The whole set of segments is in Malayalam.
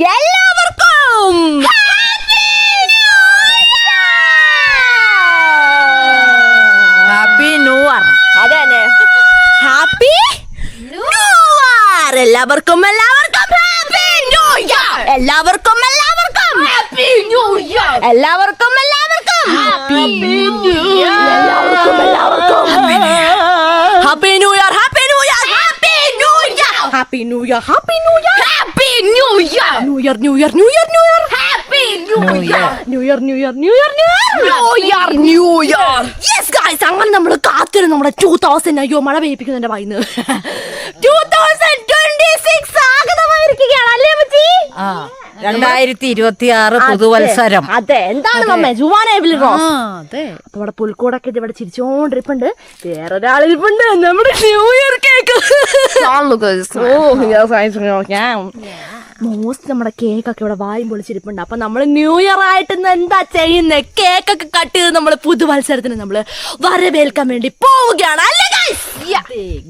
എല്ലാവർക്കും ഹാപ്പി ന്യൂ ഇയർ. അതെ, ഹാപ്പി ന്യൂ ഇയർ. എല്ലാവർക്കും ഹാപ്പി ന്യൂ ഇയർ. എല്ലാവർക്കും ഹാപ്പി ന്യൂ ഇയർ. എല്ലാവർക്കും happy new year. Happy new year. Happy new year. Happy new year. Happy new year. Happy new year. Happy new year. New year new year new year new year. Happy new year. New year new year new year new year new year. Yes guys, അങ്ങനെ നമ്മൾ കാത്തിരുന്നു നമ്മുടെ 2000. അയ്യോ, മഴ പെയ്യിപ്പിക്കുന്നുണ്ട് വായിന്ന്. 2026 ആഗതമായിരിക്കുകയാണ് അല്ലേ പറ്റി? 2026 പുതുവത്സരം. അതെ, എന്താണ് മമ്മേ ജുവാനേബിൾ റോസ്? അതെ, നമ്മുടെ പുൽക്കൂടൊക്കെ ഇവിടെ ചിരിച്ചോണ്ടിരിപ്പുണ്ട്. വേറൊരാളിരിപ്പുണ്ട്, നമ്മുടെ ന്യൂ ഇയർ കേക്ക്. മോസ്റ്റ് നമ്മുടെ കേക്കൊക്കെ ഇവിടെ വായും പൊളിച്ചിരിപ്പുണ്ട്. അപ്പൊ നമ്മള് ന്യൂ ഇയർ ആയിട്ട് എന്താ ചെയ്യുന്നത്? കേക്കൊക്കെ കട്ട് ചെയ്ത് നമ്മള് പുതുവത്സരത്തിന് നമ്മള് വരവേൽക്കാൻ വേണ്ടി പോവുകയാണ് അല്ലേ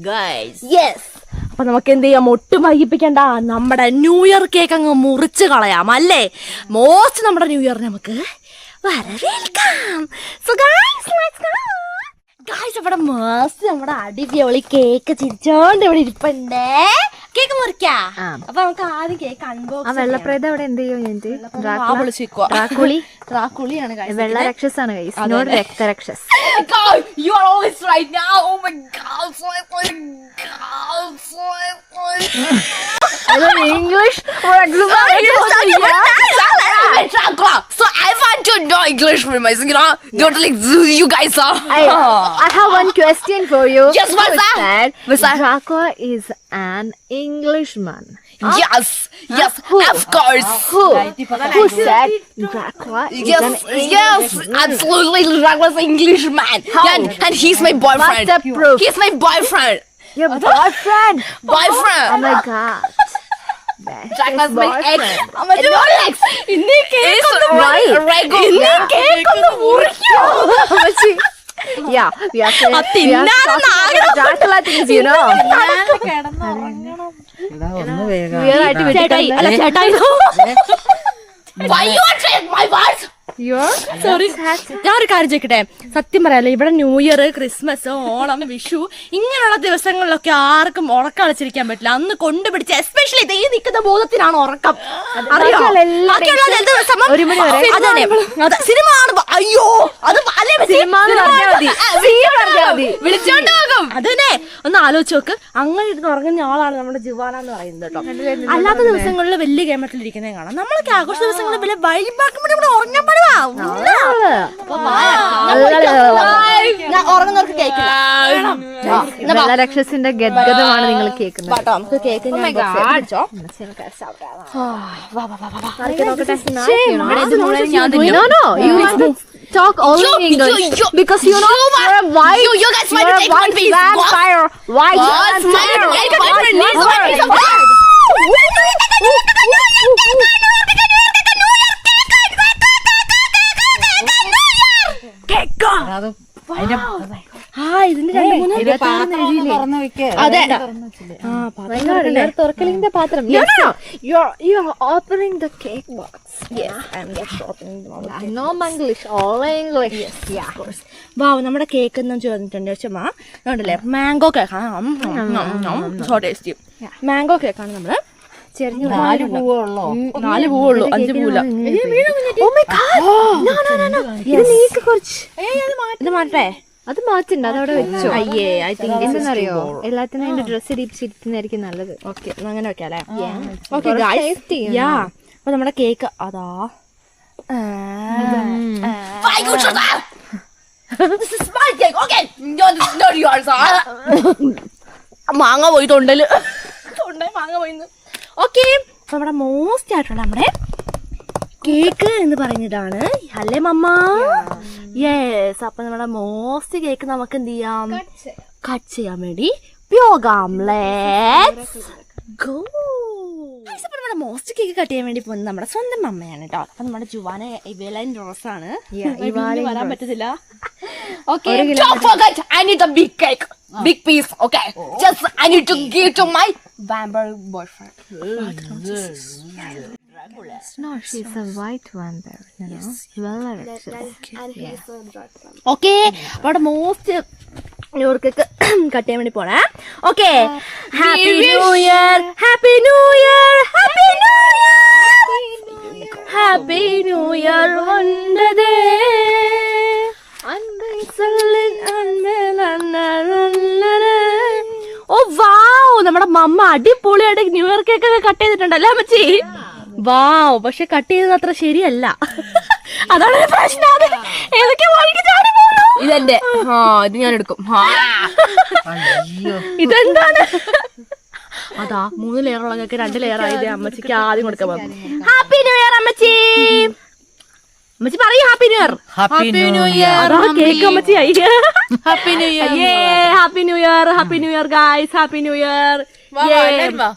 ഗൈസ്? യെസ്. അപ്പൊ നമുക്ക് എന്ത് ചെയ്യാം, ഒട്ടും വൈകിപ്പിക്കണ്ട, നമ്മുടെ ന്യൂ ഇയർ കേക്ക് അങ്ങ് മുറിച്ച് കളയാം അല്ലേ? മോസ്റ്റ് നമ്മുടെ ന്യൂ ഇയർ നമുക്ക് വരവേൽക്കാം. So guys, let's go. Guys, ഇവിടെ മോസ്റ്റ് നമ്മുടെ അടിപൊളി കേക്ക് ചിരിച്ചോണ്ട് ഇവിടെ ഇരിപ്പുണ്ട്. കേക്ക് മുറിക്കാം. അപ്പൊ നമുക്ക് ആദ്യം കേക്ക് അൺബോക്സ്. വെള്ളപ്രേത അവിടെ എന്ത് ചെയ്യും? റാക്കുളിയാണ് വെള്ള രക്ഷസാണ് രക്തരക്ഷസ്. You are always right now. Oh my god. English. So I want to know English for myself. Don't like you guys are. I have one question for you. Yes, what's that? Dracula is an Englishman. Yes, of course. Who said Dracula is an Englishman? Yes, absolutely. Dracula's an Englishman. And he's my boyfriend. What's the proof? He's my boyfriend. Your boyfriend? Boyfriend. Oh my god. Dracula's my ex. No ex. Inni cake on Yeah, we are talking Dracula things, you know. Why you are saying my words? Sorry. ഞാനൊരു കാര്യം ചോദിക്കട്ടെ, സത്യം പറയാലോ, ഇവിടെ new year, Christmas, Onam, Vishu ഇങ്ങനെയുള്ള ദിവസങ്ങളിലൊക്കെ ആർക്കും ഉറക്കം അടച്ചിരിക്കാൻ പറ്റില്ല. അന്ന് കൊണ്ടുപിടിച്ച എസ്പെഷ്യലി ഈ നിൽക്കുന്ന ബോധത്തിനാണ് ഉറക്കം. അറിയോ? സിനിമ കാണുമ്പോ അയ്യോ അത് വിളിച്ചോണ്ട് പോകും. അതന്നെ, ഒന്ന് ആലോചിച്ച് നോക്ക്. അങ്ങനെ ഇരുന്ന് ഉറങ്ങുന്ന ആളാണ് നമ്മുടെ ജുവാന എന്ന് പറയുന്നത് കേട്ടോ. അല്ലാത്ത ദിവസങ്ങളിൽ വലിയ കേമറ്റിലിരിക്കുന്നേ കാണാം. നമ്മളൊക്കെ ആഘോഷ ദിവസങ്ങളിൽ വലിയ വൈബാക്കുമ്പോൾ ഇവിടെ ഉറങ്ങാൻ പാടില്ല. ഉറങ്ങുന്നവർക്ക് കേൾക്കില്ല. രക്ഷസിന്റെ ഗദ്ഗതമാണ് നിങ്ങൾ കേൾക്കുന്നത്. നമുക്ക് cake talk all in English because you know you're a white. You guys want to take one piece? Vampire. White vampire. ഇതിന്റെ 2-3 അതെ തുറക്കലിന്റെ പാത്രം. You're opening the cake box. Yes, I'm just opening the box. No English, all English. Yes, yeah, of course. Wow, നമ്മുടെ കേക്ക് എന്നും ചോദിച്ചിട്ടുണ്ട്. ചുമ്മാ കണ്ടല്ലേ, മാംഗോ കേക്കാണ്. സോ ടേസ്റ്റി മാംഗോ കേക്കാണ്. നമ്മള് 4 പൂവുള്ളൂ, 5 പൂവില്ല. ഇത് മാറ്റേ? അത് മാറ്റണ്ട, അതവിടെ വെച്ചോ. അയ്യേ, ഐ തിങ്ക് എന്തെന്നറിയോ, എല്ലാത്തിനും അതിന്റെ ഡ്രസ് ഇടിച്ചിരിക്കുന്നതായിരിക്കും നല്ലത്. ഓക്കെ, അങ്ങനെ വെക്കാല്ലേ? ഓക്കെ ഗൈസ്, അപ്പൊ നമ്മുടെ കേക്ക് അതാ. മാങ്ങ പോയി തൊണ്ടല് മാങ്ങ പോയിന്ന്. ഓക്കെ, അപ്പൊ നമ്മുടെ മോസ്റ്റ് ആയിട്ടുള്ള നമ്മുടെ കേക്ക് എന്ന് പറയുന്നതാണ് അല്ലേ മമ്മ? യെസ്. അപ്പൊ നമ്മുടെ മോസ്റ്റ് കേക്ക് നമുക്ക് എന്ത് ചെയ്യാം, കട്ട് ചെയ്യാൻ വേണ്ടി പോകാം. Let's go. അപ്പൊ നമ്മുടെ മോസ്റ്റ് കേക്ക് കട്ട് ചെയ്യാൻ വേണ്ടി പോകുന്നത് നമ്മുടെ സ്വന്തം അമ്മയാണ് കേട്ടോ. അപ്പൊ നമ്മുടെ ജുവാന ഇവലൈൻ റോസ് ആണ്. വരാൻ പറ്റത്തില്ല. Okay, I need a big cake. big piece. Okay, just I need to give to my vampire boyfriend. No, she's a white vampire, you know. Well erected. Okay, but most ന്യൂയോർക്കൊക്കെ കട്ട് ചെയ്യാൻ വേണ്ടി പോണേ. Okay, happy new year, happy new year, happy new year, happy new year വന്നതേ. ഓ വാവ്, നമ്മുടെ മമ്മ അടിപൊളിയായിട്ട് ന്യൂ ഇയർ കേക്കൊക്കെ കട്ട് ചെയ്തിട്ടുണ്ടല്ലേ അമ്മച്ചി? വാവ്, പക്ഷെ കട്ട് ചെയ്തത് അത്ര ശരിയല്ല. അതാണ് പ്രശ്നം. ഏതൊക്കെ വഴിക്ക് ചാടി പോകുന്നു. ഇതെന്റെ ഇത് ഞാൻ എടുക്കും. ഇതെന്താണ്? അതാ 3 ലെയറുള്ള കേക്ക് 2 ലെയർ ആയത് അമ്മച്ചിക്ക് ആദ്യം കൊടുക്കാൻ പോകും. ഹാപ്പി ന്യൂ ഇയർ അമ്മച്ചി. അമ്മച്ചി പറയൂ happy new year. Happy new year. അതാ കേക്ക് അമ്മച്ചിയായി. Happy new year. Happy new year, happy new year guys, happy new year.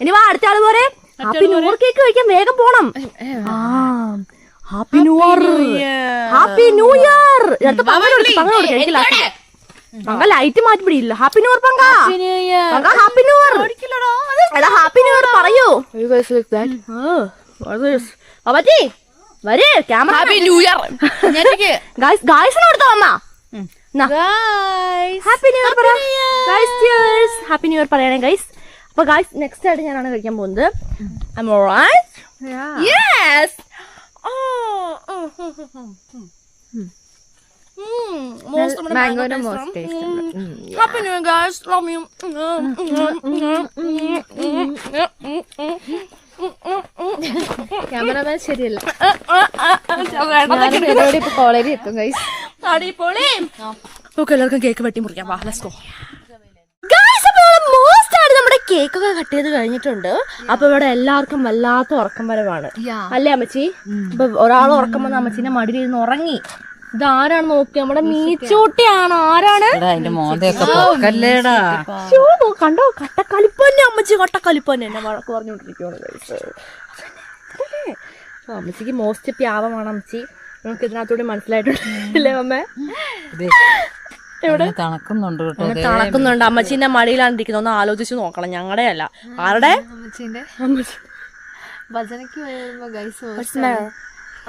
ഇനി വാ അടുത്ത ആള് പോരെ. ഹാപ്പി ന്യൂ ഇയർ കേക്ക് കഴിക്കാൻ വേഗം പോണം. Happy new year, happy new year. പങ്ക ലൈറ്റ് മാറ്റി പിടിയില്ല. ഹാപ്പി ന്യൂ ഇയർ പങ്ക, ഹാപ്പി ന്യൂ ഇയർ. എടാ ഹാപ്പി ന്യൂ ഇയർ പറയൂ. പറ്റി വരേ ക്യാമറ. ഹാപ്പി ന്യൂ ഇയർ ഗായ്സിനോടുത്ത വന്നാ. ഹാപ്പി ന്യൂ ഇയർ പറ guys. Cheers. Happy new year പറയണേ ഗൈസ്. അപ്പൊ ഗായ്സ് നെക്സ്റ്റ് ആയിട്ട് ഞാനാണ് കഴിക്കാൻ പോകുന്നത്. Am I right? Yeah. Yes. Mango the most tasty. Happy New Year guys. Love you. Cameraman ശരിയല്ല. ഇപ്പൊ കോളേജിൽ എത്തും ഗൈസ്. അടിപൊളി. ഓക്കെ, എല്ലാവർക്കും കേക്ക് വെട്ടി മുറിക്കാം. വാ, ലെറ്റ്സ് ഗോ. ഗൈസ്, അപ്പോൾ മോസ്റ്റ് ആയിട്ട് നമ്മുടെ കേക്കൊക്കെ കട്ട് ചെയ്ത് കഴിഞ്ഞിട്ടുണ്ട്. അപ്പൊ ഇവിടെ എല്ലാവർക്കും വല്ലാത്ത ഉറക്കം വരവാണ് അല്ലേ അമ്മച്ചി? ഇപ്പൊ ഒരാൾ ഉറക്കം വന്ന് അമ്മച്ചിന്റെ മടിയിലിരുന്ന് ഉറങ്ങി. ഇതാരാണ് നോക്കി? നമ്മുടെ മീച്ചൂട്ടിയാണ്. ആരാണ്? കണ്ടോ, കട്ടക്കലിപ്പന്നെ അമ്മച്ചി, കട്ടക്കലിപ്പന്നെ എന്നെ വഴക്ക് പറഞ്ഞുകൊണ്ടിരിക്കുകയാണ് ഗൈസ്. അമ്മച്ചിക്ക് മോസ്റ്റ് പ്യാവമാണ് അമ്മച്ചി. നമുക്ക് ഇതിനകത്തൂടെ മനസ്സിലായിട്ടുണ്ട് അമ്മേ. എവിടെ തണക്കുന്നുണ്ട് കേട്ടോ, തണക്കുന്നുണ്ട്. അമ്മച്ചീന്റെ മടിയിലാണ് ഇരിക്കുന്നത്. ഒന്ന് ആലോചിച്ച് നോക്കണം. ഞങ്ങളുടെ അല്ല, ആരുടെ? ഭജനക്ക് വരുമ്പോ ഗൈസ്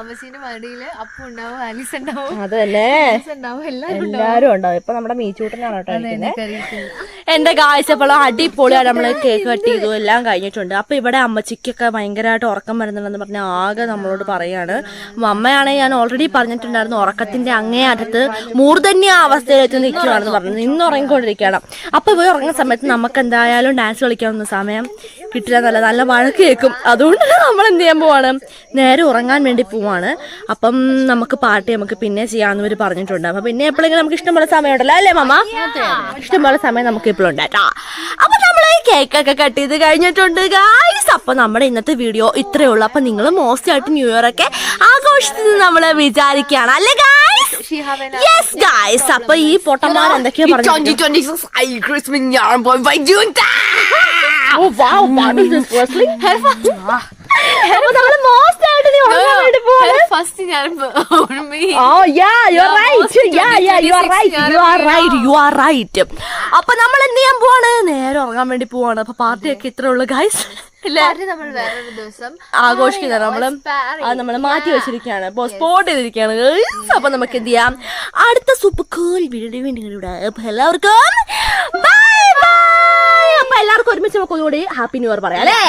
അമ്മച്ചീന്റെ മടിയില് അപ്പു ഉണ്ടാവും, ആലീസ് ഉണ്ടാവും, അതല്ലേ എല്ലാരും ഉണ്ടാവും. ഇപ്പൊ നമ്മുടെ മീച്ചൂട്ടനാണ് കേട്ടോ എന്റെ കാഴ്ചപ്പളം. അടിപൊളിയാണ്. നമ്മള് കേക്ക് കട്ട് ചെയ്തു, എല്ലാം കഴിഞ്ഞിട്ടുണ്ട്. അപ്പൊ ഇവിടെ അമ്മച്ചിക്കൊക്കെ ഭയങ്കരമായിട്ട് ഉറക്കം വരുന്നുണ്ടെന്ന് പറഞ്ഞ ആകെ നമ്മളോട് പറയാണ്. അമ്മയാണെങ്കിൽ ഞാൻ ഓൾറെഡി പറഞ്ഞിട്ടുണ്ടായിരുന്നു, ഉറക്കത്തിന്റെ അങ്ങേ അറ്റത്ത് മൂർധന്യ അവസ്ഥയിലെത്തി നിൽക്കുകയാണെന്ന് പറഞ്ഞു. നിന്ന് ഉറങ്ങിക്കൊണ്ടിരിക്കുകയാണ്. അപ്പൊ ഇവർ ഉറങ്ങുന്ന സമയത്ത് നമുക്ക് എന്തായാലും ഡാൻസ് കളിക്കാനൊന്നും സമയം കിട്ടില്ല. നല്ല വഴക്ക് കേൾക്കും. അതുകൊണ്ട് നമ്മൾ എന്ത് ചെയ്യാൻ പോവാണ്, നേരെ ഉറങ്ങാൻ വേണ്ടി പോവാണ്. അപ്പം നമുക്ക് പാർട്ടി നമുക്ക് പിന്നെ ചെയ്യാമെന്ന് ഇവർ പറഞ്ഞിട്ടുണ്ട്. അപ്പൊ പിന്നെ എപ്പോഴെങ്കിലും നമുക്ക് ഇഷ്ടംപോലെ സമയം ഉണ്ടല്ലോ അല്ലേ മമ്മ? ഇഷ്ടംപോലെ സമയം നമുക്ക് ഇപ്പോഴും ഉണ്ടായിട്ടാ. അപ്പൊ നമ്മള് കേക്കൊക്കെ കട്ട് ചെയ്ത് കഴിഞ്ഞിട്ടുണ്ട് ഗായ്സ്. അപ്പൊ നമ്മുടെ ഇന്നത്തെ വീഡിയോ ഇത്രയേ ഉള്ളൂ. അപ്പൊ നിങ്ങൾ മോസ്റ്റ് ആയിട്ട് ന്യൂ ഇയർ ഒക്കെ ആഘോഷിച്ചത് നമ്മള് വിചാരിക്കുകയാണ് അല്ലേ ഗായ്സ്? Yes guys. അപ്പൊ ഈ പൊട്ടന്മാർ എന്തൊക്കെയാ പറഞ്ഞു. അപ്പൊ നമ്മൾ എന്ത് ചെയ്യാൻ പോവാണ്, നേരെ ഉറങ്ങാൻ വേണ്ടി പോവാണ്. അപ്പൊ പാർട്ടിയൊക്കെ ഇത്രേ ഉള്ളു ഗൈസ്. ആഘോഷിക്കുന്നത് നമ്മള് മാറ്റി വെച്ചിരിക്കുകയാണ്, സ്പോട്ട് ചെയ്തിരിക്കുകയാണ്. അപ്പൊ നമുക്ക് എന്ത് ചെയ്യാം, അടുത്ത സൂപ്പർ കൂൾ വീഡിയോ വേണ്ടി എല്ലാവർക്കും ബൈ ബൈ. അപ്പൊ എല്ലാവർക്കും ഒരുമിച്ച് നമുക്ക് ഒന്നുകൂടി ഹാപ്പി ന്യൂ ഇയർ പറയാം അല്ലേ?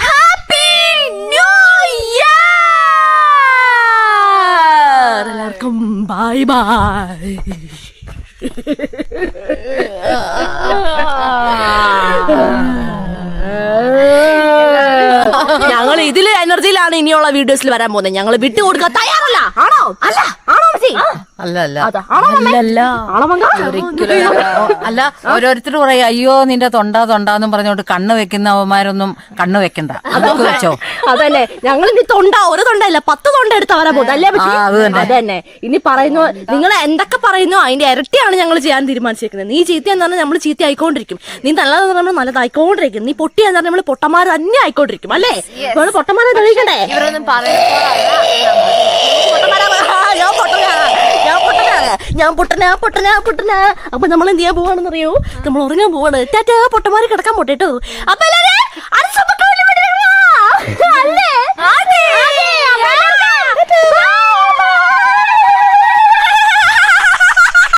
ഹാപ്പി ന്യൂ ഇയർ എല്ലാവർക്കും. Bye bye. ഞങ്ങൾ ഇതില് എനർജിയിലാണ് ഇനിയുള്ള വീഡിയോസിൽ വരാൻ പോകുന്നത്. ഞങ്ങൾ വിട്ടുകൊടുക്കാൻ തയ്യാറല്ല. ആണോ? അല്ല ആണോ? അല്ല, ഓരോരുത്തർ പറയാ അയ്യോ നിന്റെ തൊണ്ടാന്നും പറഞ്ഞോണ്ട് കണ്ണ് വെക്കുന്ന അവന്മാരൊന്നും കണ്ണ് വെക്കണ്ട, അതൊക്കെ വെച്ചോ. അതന്നെ, ഞങ്ങൾ ഇനി ഒരു തൊണ്ടല്ല 10 തൊണ്ട എടുത്ത് വരാൻ പോകുന്നത് അല്ലേ? അതന്നെ. ഇനി പറയുന്നു, നിങ്ങൾ എന്തൊക്കെ പറയുന്നു അതിന്റെ ഇരട്ടിയാണ് ഞങ്ങൾ ചെയ്യാൻ തീരുമാനിച്ചിരിക്കുന്നത്. നീ ചീത്ത എന്ന് നമ്മൾ ചീത്ത ആയിക്കൊണ്ടിരിക്കും, നീ നല്ലതെന്ന് പറഞ്ഞാൽ നല്ലതായിക്കൊണ്ടിരിക്കും, നീ പൊട്ടി എന്ന് പറഞ്ഞാൽ നമ്മൾ പൊട്ടന്മാർ തന്നെ ആയിക്കൊണ്ടിരിക്കും അല്ലേ? നമ്മൾ പൊട്ടന്മാരെ തെളിയിക്കണ്ടേ? ഞാൻ പൊട്ടനാ അപ്പൊ നമ്മൾ എന്ത് ചെയ്യാൻ പോവാണെന്നറിയോ? നമ്മൾ ഉറങ്ങാൻ പോവാണ്. ടാറ്റാ പൊട്ടന്മാര് കിടക്കാൻ പോട്ടെ കേട്ടോ. അപ്പൊ എല്ലാവരും